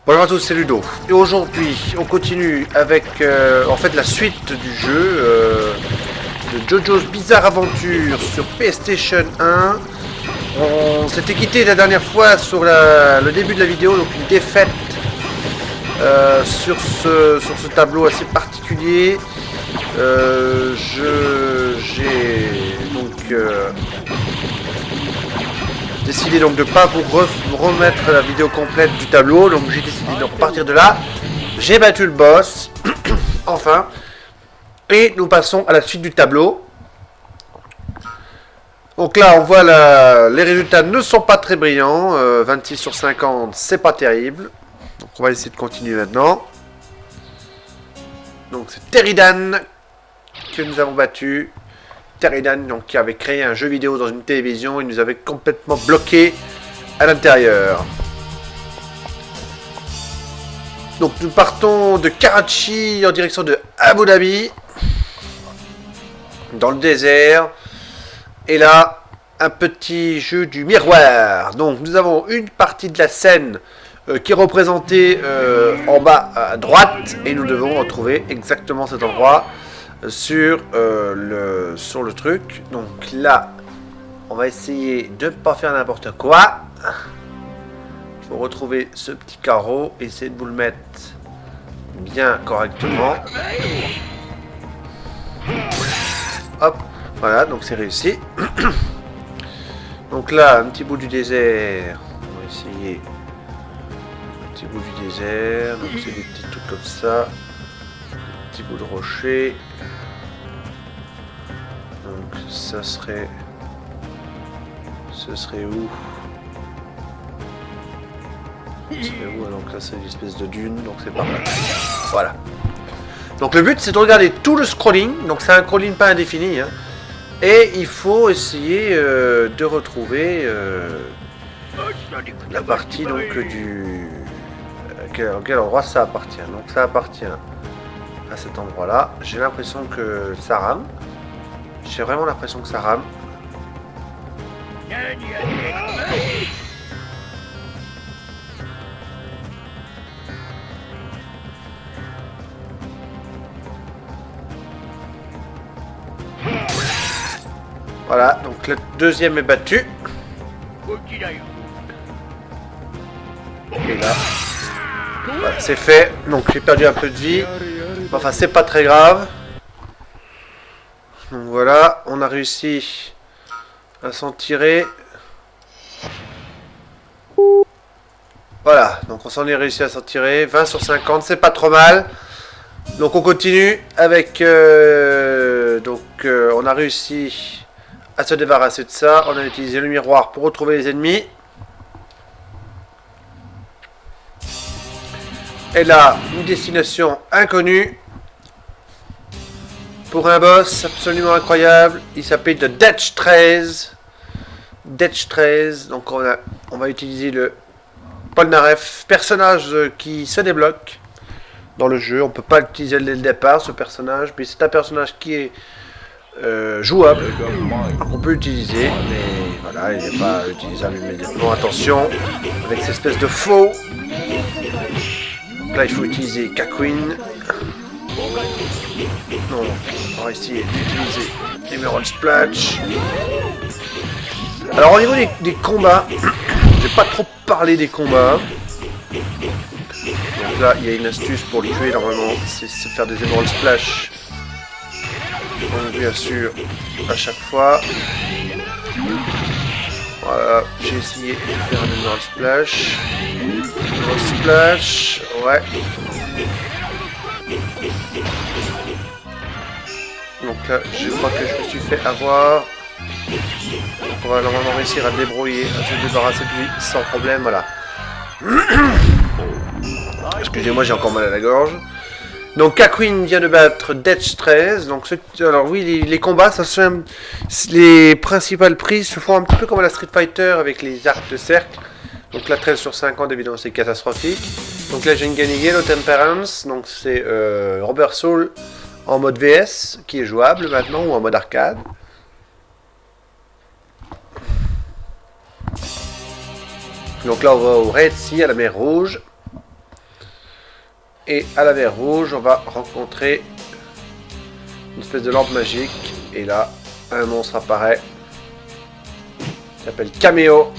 Bonjour à tous, c'est Ludo. Et aujourd'hui, on continue avec en fait la suite du jeu de JoJo's Bizarre Adventure sur PlayStation 1. On s'était quitté la dernière fois sur le début de la vidéo, donc une défaite sur ce tableau assez particulier. J'ai donc décidé donc de ne pas vous remettre la vidéo complète du tableau, donc j'ai décidé de repartir de là. J'ai battu le boss, enfin, et nous passons à la suite du tableau. Donc là, on voit les résultats ne sont pas très brillants, 26 sur 50, c'est pas terrible. Donc on va essayer de continuer maintenant. Donc c'est Terridan que nous avons battu. Terridan, donc, qui avait créé un jeu vidéo dans une télévision, il nous avait complètement bloqué à l'intérieur. Donc nous partons de Karachi en direction de Abu Dhabi, dans le désert. Et là, un petit jeu du miroir. Donc nous avons une partie de la scène qui est représentée en bas à droite, et nous devons retrouver exactement cet endroit sur le truc. Donc là, on va essayer de ne pas faire n'importe quoi. Il faut retrouver ce petit carreau, essayer de vous le mettre bien correctement. Hop, voilà, donc c'est réussi. Donc là, un petit bout du désert. On va essayer un petit bout du désert. Donc c'est des petits trucs comme ça. Un petit bout de rocher. Donc ça serait... Ce serait où? Ce serait où? Donc là c'est une espèce de dune, donc c'est pas mal. Voilà. Donc le but c'est de regarder tout le scrolling. Donc c'est un scrolling pas indéfini, hein. Et il faut essayer de retrouver la partie donc du... à quel endroit ça appartient. Donc ça appartient à cet endroit-là. J'ai l'impression que ça rame. J'ai vraiment l'impression que ça rame. Voilà, donc le deuxième est battu. Et là, voilà, c'est fait. Donc j'ai perdu un peu de vie. Enfin, c'est pas très grave. Donc voilà, on a réussi à s'en tirer. Voilà, donc on s'en est réussi à s'en tirer. 20 sur 50, c'est pas trop mal. Donc on continue avec... on a réussi à se débarrasser de ça. On a utilisé le miroir pour retrouver les ennemis. Et là, une destination inconnue. Pour un boss absolument incroyable. Il s'appelle The Dutch 13. Dutch 13. Donc on va utiliser le Polnareff, personnage qui se débloque dans le jeu. On peut pas l'utiliser dès le départ, ce personnage, mais c'est un personnage qui est jouable. On peut l'utiliser, mais voilà, il n'est pas utilisable immédiatement. Attention, avec cette espèce de faux. Donc là, il faut utiliser Kakwin. Non, on va essayer d'utiliser Emerald Splash. Alors au niveau des combats, je vais pas trop parler des combats. Donc là, il y a une astuce pour le tuer normalement, c'est faire des Emerald Splash. Donc bien sûr, à chaque fois. Voilà, j'ai essayé de faire un Emerald Splash. Emerald Splash, ouais. Donc là, je crois que je me suis fait avoir. On va normalement réussir à débrouiller, à se débarrasser de lui sans problème, voilà. Excusez-moi, j'ai encore mal à la gorge. Donc Kakwin vient de battre Dutch 13. Donc alors oui, les combats, ça se fait, les principales prises se font un petit peu comme à la Street Fighter avec les arcs de cercle. Donc là 13 sur 50 évidemment c'est catastrophique. Donc là j'ai une gagné Yellow Temperance, donc c'est Robert Soul en mode VS qui est jouable maintenant ou en mode arcade. Donc là on va au Red Sea à la mer Rouge. Et à la mer rouge, on va rencontrer une espèce de lampe magique. Et là, un monstre apparaît. Il s'appelle Caméo.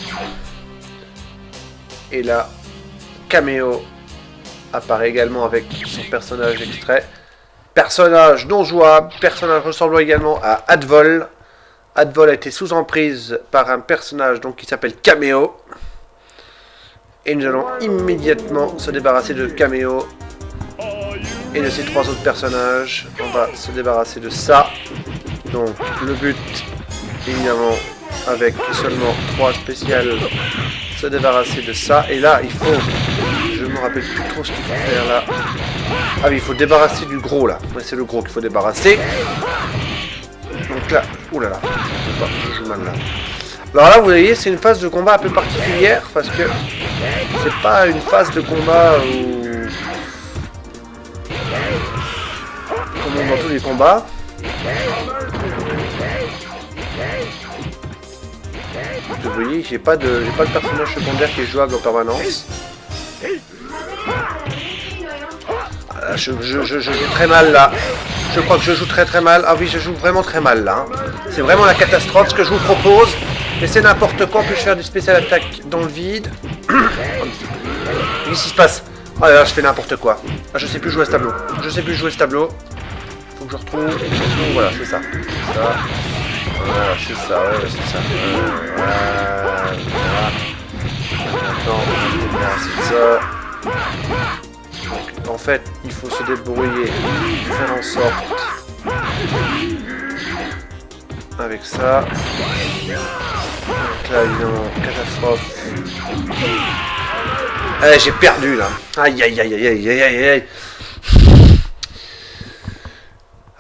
Et là, Caméo apparaît également avec son personnage extrait. Personnage non jouable, personnage ressemblant également à Advol. Advol a été sous emprise par un personnage donc, qui s'appelle Caméo. Et nous allons immédiatement se débarrasser de Caméo et de ces 3 autres personnages. On va se débarrasser de ça. Donc le but, évidemment, avec seulement 3 spéciales, se débarrasser de ça. Et là, il faut... Je me rappelle plus trop ce qu'il faut faire là. Ah oui, il faut débarrasser du gros là. Ouais, c'est le gros qu'il faut débarrasser. Donc là, oulala, je joue mal là. Alors là, vous voyez, c'est une phase de combat un peu particulière parce que c'est pas une phase de combat où... comme dans tous les combats. Vous voyez, j'ai pas de personnage secondaire qui est jouable en permanence. Je joue très mal là. Je crois que je joue très mal. Ah oui, je joue vraiment très mal là. C'est vraiment la catastrophe ce que je vous propose. Mais c'est n'importe quoi. Puis-je faire du spécial attaque dans le vide? Qu'est-ce qui se passe? Oh là là, je fais n'importe quoi. Ah, je sais plus jouer à ce tableau. Je sais plus jouer à ce tableau. Faut que je retrouve. Voilà, c'est ça. Voilà, c'est ça. Ouais, c'est ça. Voilà. Maintenant, c'est ça. Donc, en fait, il faut se débrouiller, faire en sorte avec ça. Donc là, évidemment, catastrophe. Allez, j'ai perdu là. Aïe aïe aïe aïe aïe aïe aïe.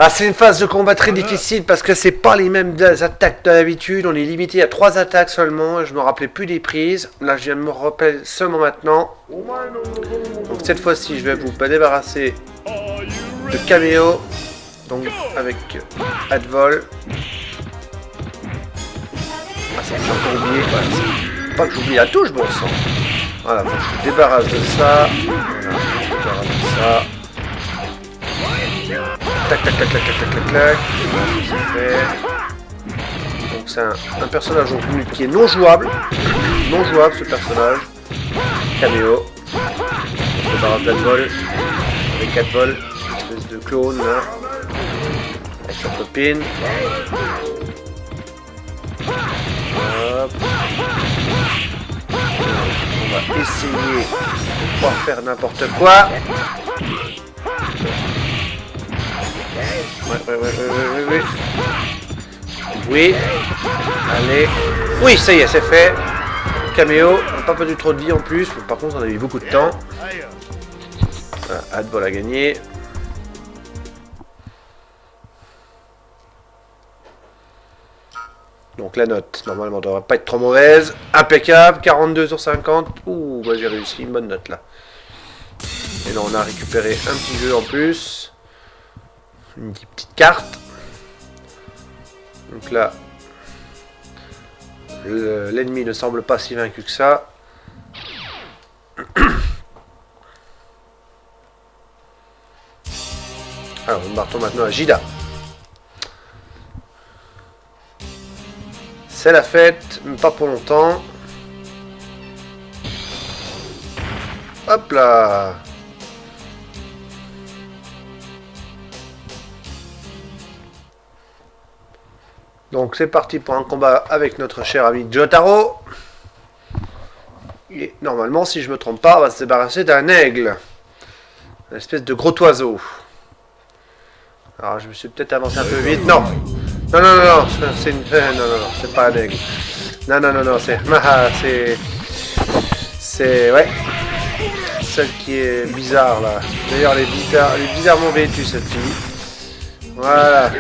Ah, c'est une phase de combat très difficile parce que c'est pas les mêmes attaques d'habitude. On est limité à 3 attaques seulement. Je me rappelais plus des prises. Là, je viens de me rappeler seulement maintenant. Donc cette fois-ci, je vais vous débarrasser de Caméo. Donc avec Advol. Ah, ça j'ai encore oublié. Voilà, pas que j'oublie la touche, bon sang. Voilà, donc je me débarrasse de ça. Voilà, je me débarrasse de ça. Tac tac tac tac tac tac tac. Donc c'est un personnage qui est non jouable. Non jouable ce personnage. Caméo. On se débarrasse d'Advol. Avec Advol. Une espèce de clone là. Avec sa copine. Hop. On va essayer de pas faire n'importe quoi. Ouais. Oui. Allez. Oui, ça y est, c'est fait. Caméo. On n'a pas perdu trop de vie en plus. Par contre, on a eu beaucoup de temps. Advol a gagné. Donc la note, normalement, ne devrait pas être trop mauvaise. Impeccable. 42 sur 50. Ouh, bah, j'ai réussi une bonne note là. Et là, on a récupéré un petit jeu en plus. Une petite carte. Donc là, l'ennemi ne semble pas si vaincu que ça. Alors, nous partons maintenant à Jida. C'est la fête, mais pas pour longtemps. Hop là! Donc c'est parti pour un combat avec notre cher ami Jotaro. Et normalement, si je me trompe pas, on va se débarrasser d'un aigle. Une espèce de gros oiseau. Alors je me suis peut-être avancé un peu vite. Non. Non, c'est une... non, c'est pas un aigle. Non, c'est... Ouais. Celle qui est bizarre là. D'ailleurs, elle est bizarrement vêtue cette fille. Voilà.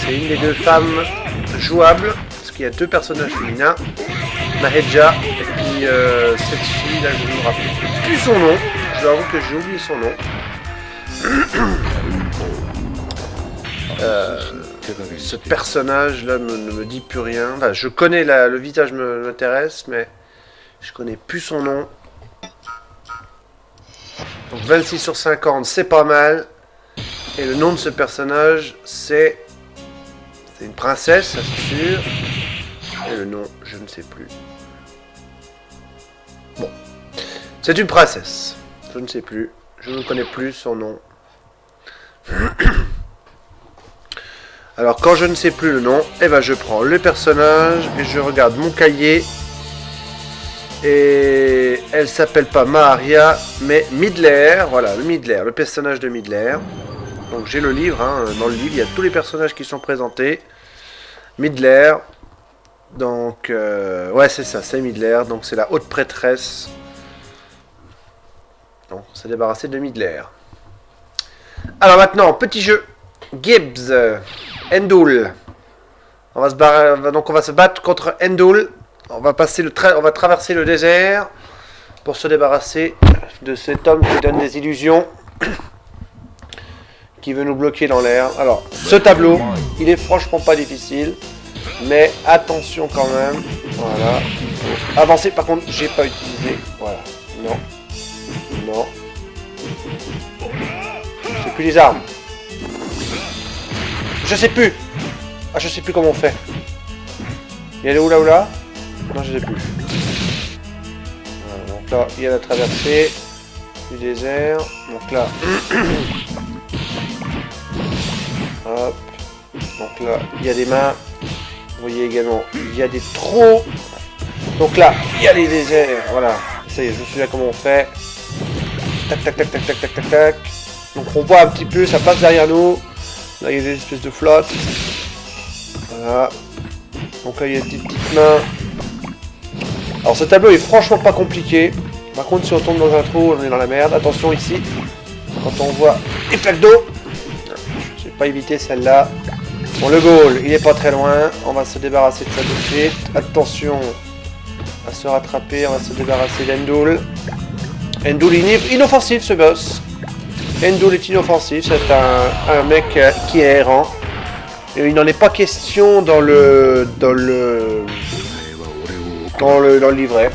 C'est une des 2 femmes jouable, parce qu'il y a 2 personnages féminins, Maheja, et puis cette fille là, je ne me rappelle plus son nom, je dois avouer que j'ai oublié son nom. Ce personnage là ne me dit plus rien, enfin, je connais le visage m'intéresse, mais je connais plus son nom. Donc 26 sur 50, c'est pas mal. Et le nom de ce personnage, c'est une princesse, ça c'est sûr. Et le nom, je ne sais plus. Bon. C'est une princesse. Je ne sais plus. Je ne connais plus son nom. Alors quand je ne sais plus le nom, eh ben je prends le personnage et je regarde mon cahier. Et elle s'appelle pas Maharia, mais Midler. Voilà, le Midler, le personnage de Midler. Donc j'ai le livre, hein. Dans le livre il y a tous les personnages qui sont présentés. Midler. Donc ouais c'est ça, c'est Midler. Donc c'est la haute prêtresse. Donc on s'est débarrassé de Midler. Alors maintenant, petit jeu. Gibbs. Endul. On va se battre contre Endul. On va traverser le désert pour se débarrasser de cet homme qui donne des illusions, qui veut nous bloquer dans l'air. Alors, ce tableau, il est franchement pas difficile, mais attention quand même. Voilà, il faut avancer. Par contre, j'ai pas utilisé. Voilà, non, non. Je sais plus les armes. Je sais plus. Ah, je sais plus comment on fait. Il y a les oula. Non, je sais plus. Voilà, donc là, il y a la traversée du désert. Donc là, hop. Donc là, il y a des mains. Vous voyez également, il y a des trous. Donc là, il y a les déserts. Voilà. Ça y est, je me souviens comment on fait. Tac, tac, tac, tac, tac, tac, tac, tac. Donc on voit un petit peu, ça passe derrière nous. Là, il y a des espèces de flottes. Voilà. Donc là, il y a des petites mains. Alors ce tableau est franchement pas compliqué. Par contre, si on tombe dans un trou, on est dans la merde. Attention ici. Quand on voit les plaques d'eau. Je vais pas éviter celle-là. Bon, le goal, il est pas très loin. On va se débarrasser de ça tout de suite. Attention à se rattraper. On va se débarrasser d'Endul. Endul est inoffensif, ce boss. Endul est inoffensif. C'est un mec qui est errant. Et il n'en est pas question dans le livret.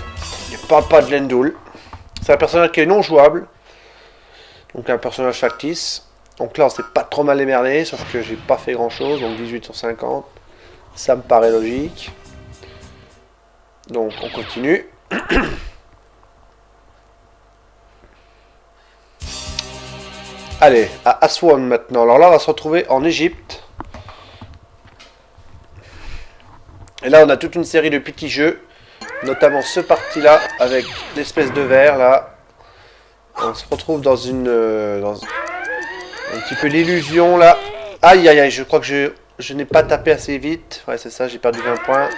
Il ne parle pas de l'Endul. C'est un personnage qui est non jouable. Donc un personnage factice. Donc là on s'est pas trop mal émerdé, sauf que j'ai pas fait grand chose. Donc 18 sur 50. Ça me paraît logique. Donc on continue. Allez, à Aswan maintenant. Alors là on va se retrouver en Égypte. Et là on a toute une série de petits jeux. Notamment ce parti-là, avec l'espèce de verre, là. On se retrouve dans un petit peu l'illusion, là. Aïe, aïe, aïe, je crois que je n'ai pas tapé assez vite. Ouais, c'est ça, j'ai perdu 20 points.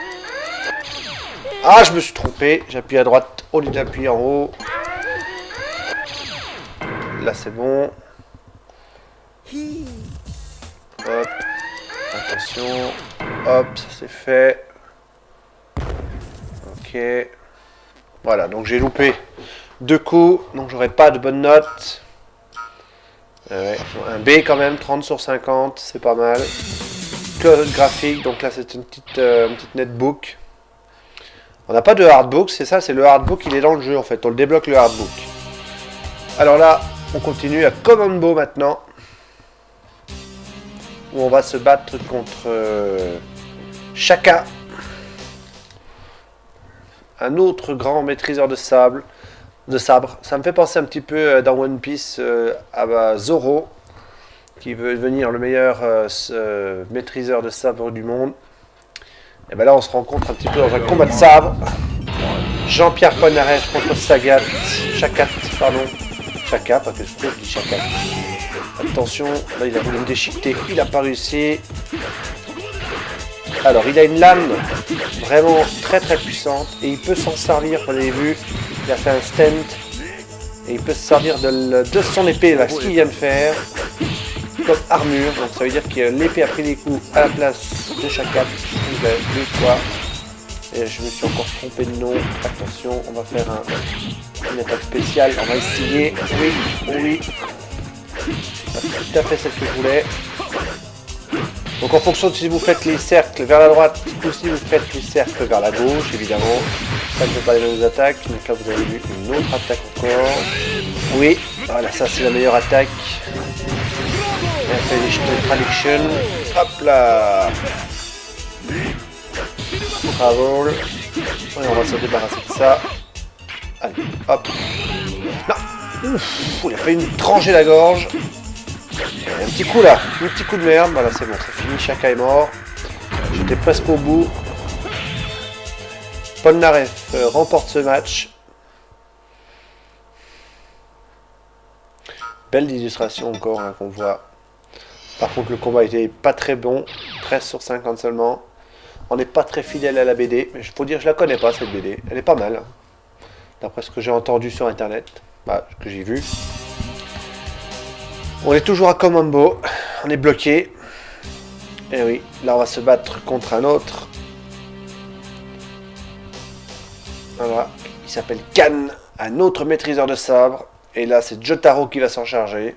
Ah, je me suis trompé. J'appuie à droite au lieu d'appuyer en haut. Là, c'est bon. Hop. Attention. Hop, ça c'est fait. Ok. Voilà, donc j'ai loupé 2 coups, donc j'aurai pas de bonne note. Ouais, un B quand même, 30 sur 50, c'est pas mal. Code graphique, donc là c'est une petite netbook. On n'a pas de hardbook, c'est ça, c'est le hardbook, il est dans le jeu en fait, on le débloque le hardbook. Alors là, on continue à Commando maintenant. Où on va se battre contre Shaka. Un autre grand maîtriseur de sabre. Ça me fait penser un petit peu dans One Piece à Zoro, qui veut devenir le meilleur maîtriseur de sabre du monde. Et ben là on se rencontre un petit peu dans un combat de sabre. Jean-Pierre Polnareff contre Chakat, pardon. Chaka, parce que je dis Chakat. Attention, là il a voulu me déchiqueter, il n'a pas réussi. Alors il a une lame vraiment très très puissante et il peut s'en servir, vous l'avez vu, il a fait un stand et il peut se servir de son épée, là, ce qu'il vient de faire, comme armure. Donc ça veut dire que l'épée a pris des coups à la place de Chakat, deux fois. Et je me suis encore trompé de nom. Attention, on va faire une attaque spéciale, on va essayer. Oui. C'est tout à fait celle que je voulais. Donc en fonction de si vous faites les cercles vers la droite ou si vous faites les cercles vers la gauche, évidemment, ça ne fait pas les mêmes attaques. Donc là vous avez vu une autre attaque encore. Oui, Voilà, ça c'est la meilleure attaque. Finish the traduction. Hop là. Bravo. Et on va se débarrasser de ça. Allez, hop. Non. Ouf, il a failli nous trancher la gorge. Un petit coup là, un petit coup de merde. Voilà, c'est bon, c'est fini. Shaka est mort. J'étais presque au bout. Polnareff remporte ce match. Belle illustration encore hein, qu'on voit. Par contre, le combat était pas très bon. 13 sur 50 seulement. On n'est pas très fidèle à la BD. Mais il faut dire, je la connais pas cette BD. Elle est pas mal. Hein, d'après ce que j'ai entendu sur internet. Bah, ce que j'ai vu. On est toujours à Komambo. On est bloqué. Et oui, là on va se battre contre un autre. Voilà. Il s'appelle Kan. Un autre maîtriseur de sabre. Et là, c'est Jotaro qui va s'en charger.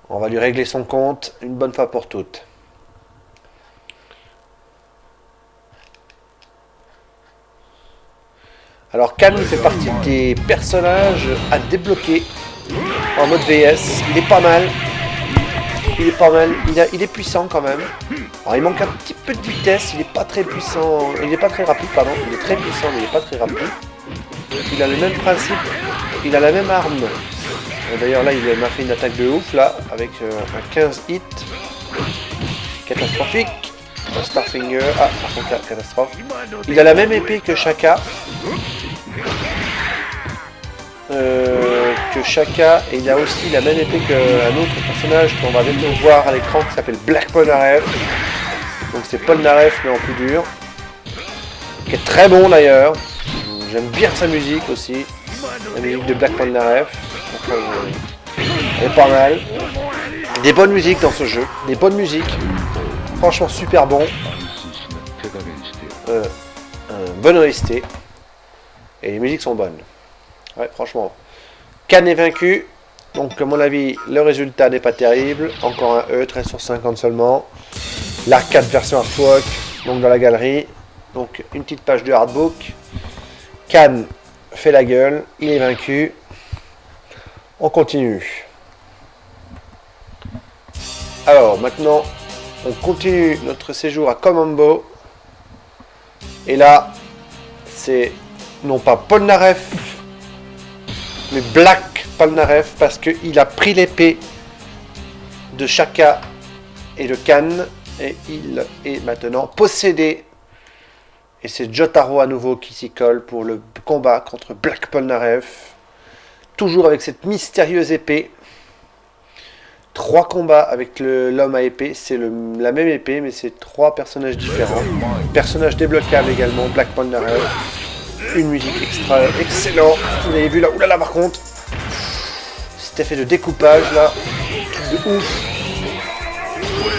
On va lui régler son compte une bonne fois pour toutes. Alors, Kan fait partie des personnages à débloquer en mode VS. Il est pas mal. Il est pas mal. Il est puissant quand même. Alors, il manque un petit peu de vitesse. Il n'est pas très puissant. Il n'est pas très rapide, pardon. Il est très puissant, mais il n'est pas très rapide. Il a le même principe. Il a la même arme. D'ailleurs là il m'a fait une attaque de ouf là avec un 15 hits. Catastrophique. Un Starfinger. Ah par contre là, catastrophe. Il a la même épée que Shaka. Et il a aussi la même épée qu'un autre personnage qu'on va bientôt voir à l'écran qui s'appelle Black Polnareff. Donc c'est Polnareff mais en plus dur. Qui est très bon d'ailleurs. J'aime bien sa musique aussi. La musique de Black Polnareff. Elle est pas mal. Des bonnes musiques dans ce jeu. Des bonnes musiques. Franchement super bon. Bonne OST. Et les musiques sont bonnes. Ouais, franchement. Kan est vaincu. Donc, à mon avis, le résultat n'est pas terrible. Encore un E, 13 sur 50 seulement. L'arcade version artwork. Donc, dans la galerie. Donc, une petite page de hardbook. Kan fait la gueule. Il est vaincu. On continue. Alors, maintenant, on continue notre séjour à Komambo. Et là, c'est non pas Polnareff, mais Black Polnareff, parce qu'il a pris l'épée de Shaka et de Kan, et il est maintenant possédé. Et c'est Jotaro à nouveau qui s'y colle pour le combat contre Black Polnareff. Toujours avec cette mystérieuse épée. 3 combats avec l'homme à épée, c'est la même épée, mais c'est 3 personnages différents. Personnage débloquable également, Black Polnareff. Une musique extra excellent. Vous avez vu là, oulala par contre. Cet effet de découpage là, truc de ouf.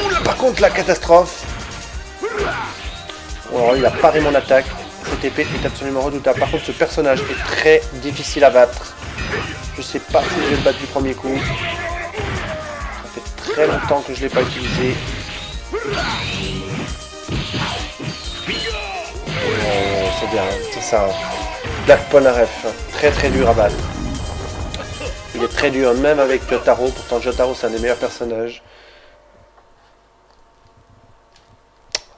Oula, par contre la catastrophe. Alors il a paré mon attaque. Cette épée est absolument redoutable. Par contre ce personnage est très difficile à battre. Je sais pas si je vais le battre du premier coup. Très longtemps que je ne l'ai pas utilisé. C'est bien, c'est ça. Black Polnareff, très très dur à battre. Il est très dur, même avec Jotaro. Pourtant Jotaro c'est un des meilleurs personnages.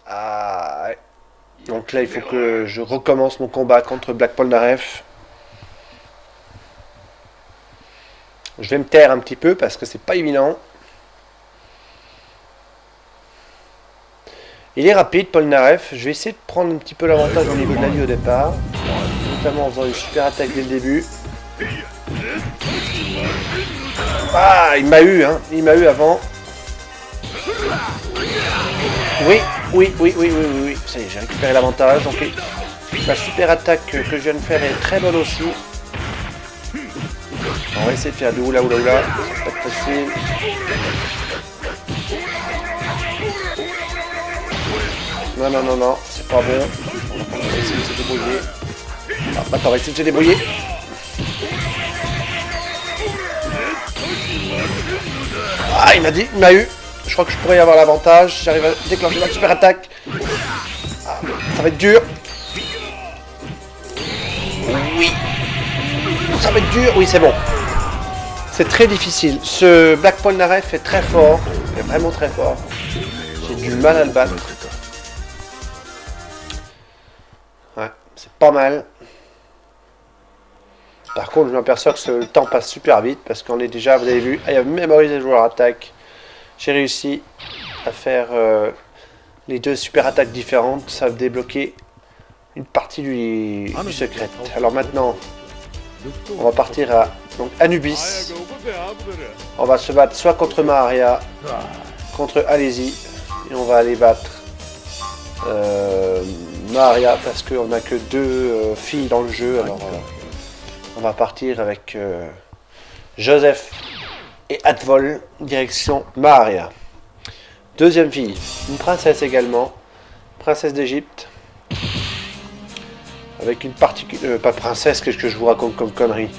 Ah, ouais. Donc là il faut que je recommence mon combat contre Black Polnareff. Je vais me taire un petit peu parce que c'est pas évident. Il est rapide, Polnareff. Je vais essayer de prendre un petit peu l'avantage au niveau de la vie au départ. Notamment en faisant une super attaque dès le début. Ah, il m'a eu, hein. Il m'a eu avant. Oui. Ça y est, j'ai récupéré l'avantage. Donc, la super attaque que je viens de faire est très bonne aussi. On va essayer de faire du oula. C'est pas facile. Non, c'est pas bon. On va essayer de se débrouiller. Ah, attends, on va essayer de se débrouiller. Ah, il m'a eu. Je crois que je pourrais avoir l'avantage. J'arrive à déclencher ma super attaque. Ah, ça va être dur. Oui. Ça va être dur. Oui, c'est bon. C'est très difficile. Ce Black Polnareff est très fort. Il est vraiment très fort. J'ai du mal à le battre. Ouais, c'est pas mal. Par contre, je m'aperçois que le temps passe super vite parce qu'on est déjà, vous avez vu, I have memorized the joueur attaque. J'ai réussi à faire les deux super attaques différentes. Ça va débloquer une partie du secret. Alors maintenant, on va partir à donc Anubis. On va se battre soit contre Maharia, contre Alési, et on va aller battre Maharia parce qu'on n'a que deux filles dans le jeu. Alors on va partir avec Joseph et Advol, direction Maharia. Deuxième fille, une princesse également, princesse d'Égypte. Avec une particulière... pas princesse, qu'est-ce que je vous raconte comme connerie.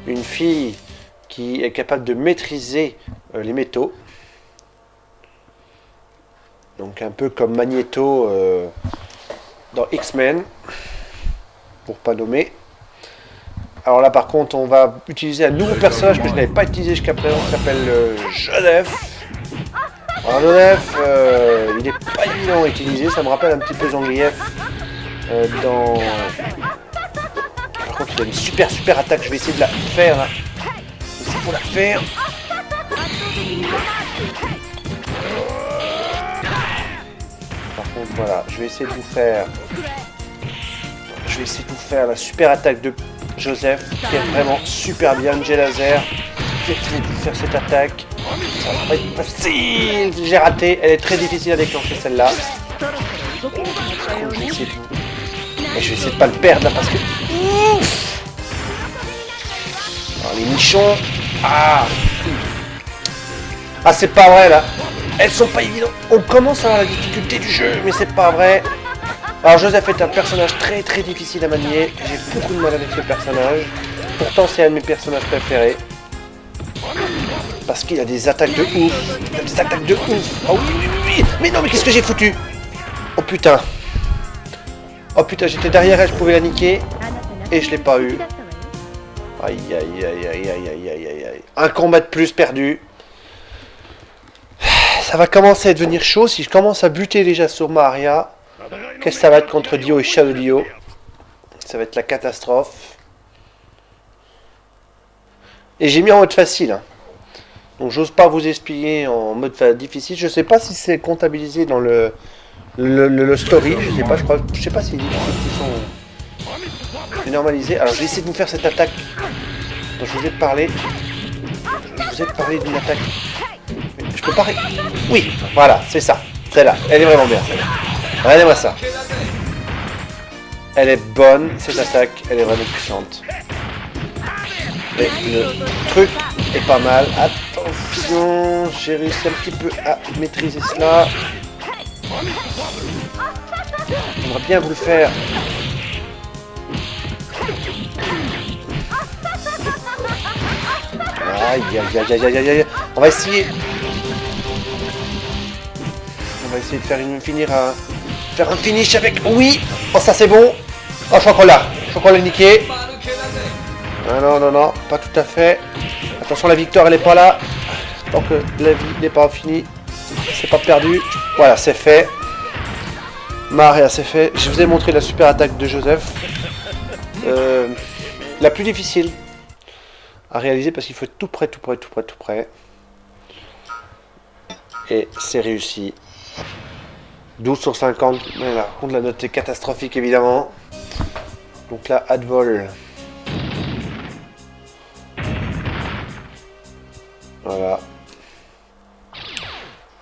Une fille qui est capable de maîtriser les métaux. Donc un peu comme Magneto dans X-Men. Pour pas nommer. Alors là par contre on va utiliser un nouveau personnage que je n'avais pas utilisé jusqu'à présent. Qui s'appelle Joseph. Alors Joseph, il n'est pas évident à utiliser. Ça me rappelle un petit peu Zangief. Dans... Par contre il a une super attaque, je vais essayer de la faire là. C'est pour la faire. Par contre voilà, je vais essayer de vous faire la super attaque de Joseph qui est vraiment super bien. Jet laser, je vais essayer de vous faire cette attaque. Ça va pas être facile, j'ai raté, elle est très difficile à déclencher celle-là. Je vais essayer de vous... Et je vais essayer de pas le perdre là parce que... Ouf. Alors les nichons... Ah, c'est pas vrai là. Elles sont pas évidentes. On commence à avoir la difficulté du jeu, mais c'est pas vrai. Alors Joseph est un personnage très difficile à manier. J'ai beaucoup de mal avec ce personnage. Pourtant c'est un de mes personnages préférés. Parce qu'il a des attaques de ouf. Il a des attaques de ouf. Oh oui. Mais non, mais qu'est-ce que j'ai foutu? Oh putain. Oh putain, j'étais derrière elle, je pouvais la niquer. Et je l'ai pas eu. Aïe. Un combat de plus perdu. Ça va commencer à devenir chaud. Si je commence à buter déjà sur Maharia, qu'est-ce que ça va être contre Dio et Shadow Dio? Ça va être la catastrophe. Et j'ai mis en mode facile. Hein. Donc j'ose pas vous expliquer en mode difficile. Je sais pas si c'est comptabilisé dans le story, je sais pas si les difficultés sont normalisées. Alors je vais essayer de vous faire cette attaque dont je vous ai parlé. Je vous ai parlé d'une attaque. Je peux pas... Oui, voilà, c'est ça. Celle-là, elle est vraiment bien. Regardez-moi ça. Elle est bonne, cette attaque, elle est vraiment puissante. Et le truc est pas mal. Attention, j'ai réussi un petit peu à maîtriser cela. J'aimerais bien vous le faire. Aïe. On va essayer. De faire un finish avec... Oui. Oh, ça c'est bon. Oh, chocolat niqué. Ah, non, pas tout à fait. Attention, la victoire elle est pas là. Tant que la vie n'est pas finie, c'est pas perdu. Voilà, c'est fait. Maharia, c'est fait. Je vous ai montré la super attaque de Joseph. La plus difficile à réaliser parce qu'il faut être tout près. Et c'est réussi. 12 sur 50. Mais là, par contre, la note est catastrophique évidemment. Donc là, Advol. Voilà.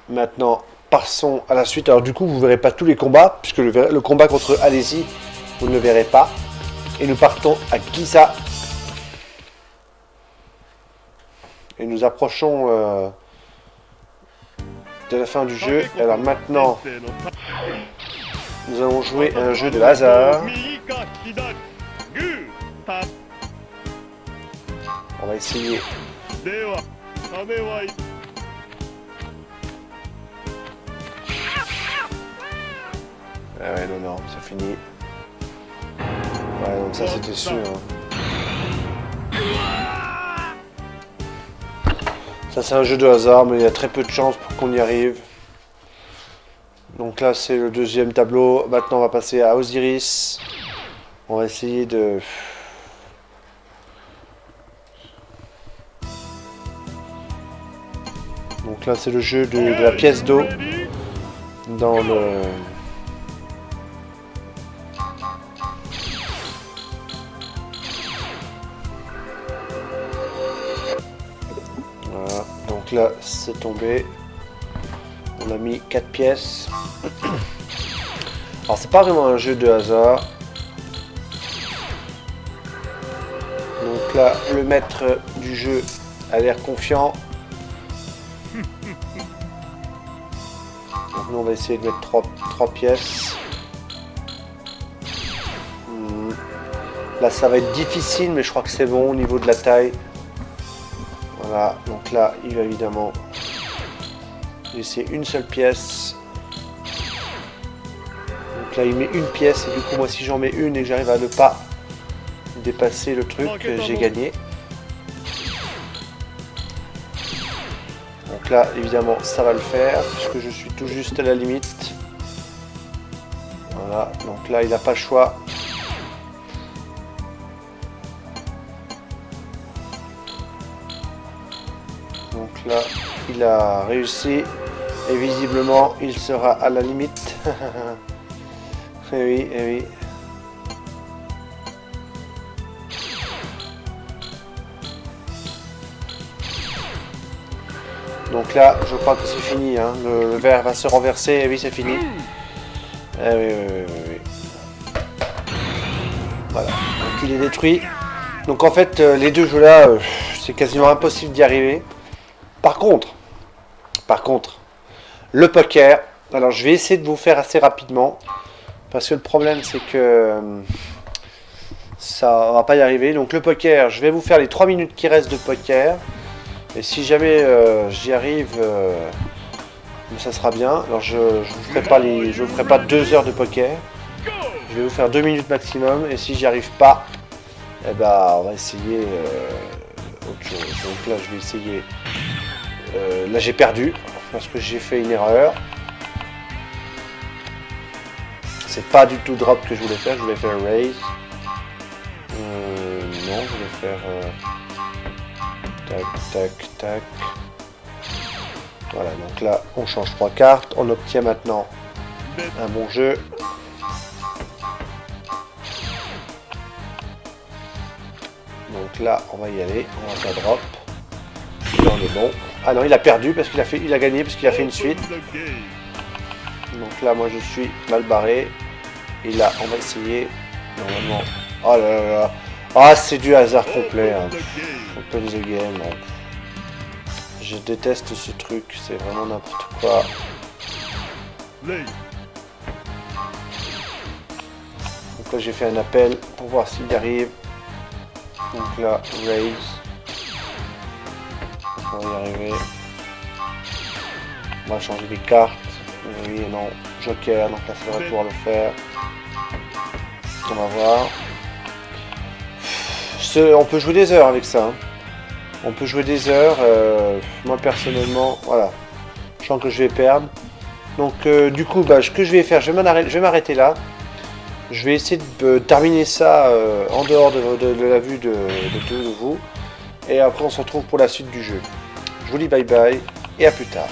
Maintenant, passons à la suite. Alors du coup, vous ne verrez pas tous les combats, puisque le combat contre Alési, vous ne le verrez pas. Et nous partons à Giza. Et nous approchons de la fin du jeu. Alors maintenant, nous allons jouer à un jeu de hasard. On va essayer. Ah ouais, non, ça finit. Ouais, donc ça c'était sûr. Hein. Ça c'est un jeu de hasard, mais il y a très peu de chances pour qu'on y arrive. Donc là c'est le deuxième tableau. Maintenant on va passer à Osiris. On va essayer de... Donc là c'est le jeu de la pièce d'eau. Dans le... Voilà, donc là c'est tombé. On a mis 4 pièces. Alors c'est pas vraiment un jeu de hasard. Donc là le maître du jeu a l'air confiant. Donc nous on va essayer de mettre 3 pièces. Là ça va être difficile mais je crois que c'est bon au niveau de la taille. Voilà, donc là il va évidemment laisser une seule pièce. Donc là il met une pièce et du coup moi si j'en mets une et que j'arrive à ne pas dépasser le truc, j'ai gagné. Donc là évidemment ça va le faire puisque je suis tout juste à la limite. Voilà, donc là il n'a pas le choix. Donc là il a réussi et visiblement il sera à la limite. Eh oui, eh oui. Donc là, je crois que c'est fini. Hein. Le verre va se renverser. Et oui, c'est fini. Eh oui, oui, oui, oui. Voilà. Donc il est détruit. Donc en fait, les deux jeux là, c'est quasiment impossible d'y arriver. Par contre, le poker. Alors je vais essayer de vous faire assez rapidement. Parce que le problème, c'est que ça va pas y arriver. Donc le poker, je vais vous faire les 3 minutes qui restent de poker. Et si jamais j'y arrive, ça sera bien. Alors je vous ferai pas 2 heures de poker. Je vais vous faire 2 minutes maximum. Et si j'y arrive pas, eh ben on va essayer autre chose. Donc là je vais essayer. Là j'ai perdu parce que j'ai fait une erreur. C'est pas du tout drop que je voulais faire. Je voulais faire raise. Non, je voulais faire. Tac, tac, tac. Voilà, donc là, on change 3 cartes. On obtient maintenant un bon jeu. Donc là, on va y aller. On va faire drop. Là, on est bon. Ah non, il a perdu parce qu'il a gagné parce qu'il a fait une suite. Donc là, moi, je suis mal barré. Et là, on va essayer. Normalement. Oh là là là. Ah, c'est du hasard complet. Hein. Open the game. Hein. Je déteste ce truc. C'est vraiment n'importe quoi. Donc là, j'ai fait un appel pour voir s'il arrive. Donc là, raise. On va y arriver. On va changer les cartes. Oui et non. Joker. Donc là, ça va pouvoir le faire. On va voir. On peut jouer des heures avec ça. Hein. On peut jouer des heures. Moi personnellement, voilà. Je sens que je vais perdre. Donc du coup, ce que je vais faire, je vais m'arrêter là. Je vais essayer de terminer ça en dehors de la vue de vous. Et après, on se retrouve pour la suite du jeu. Je vous dis bye bye et à plus tard.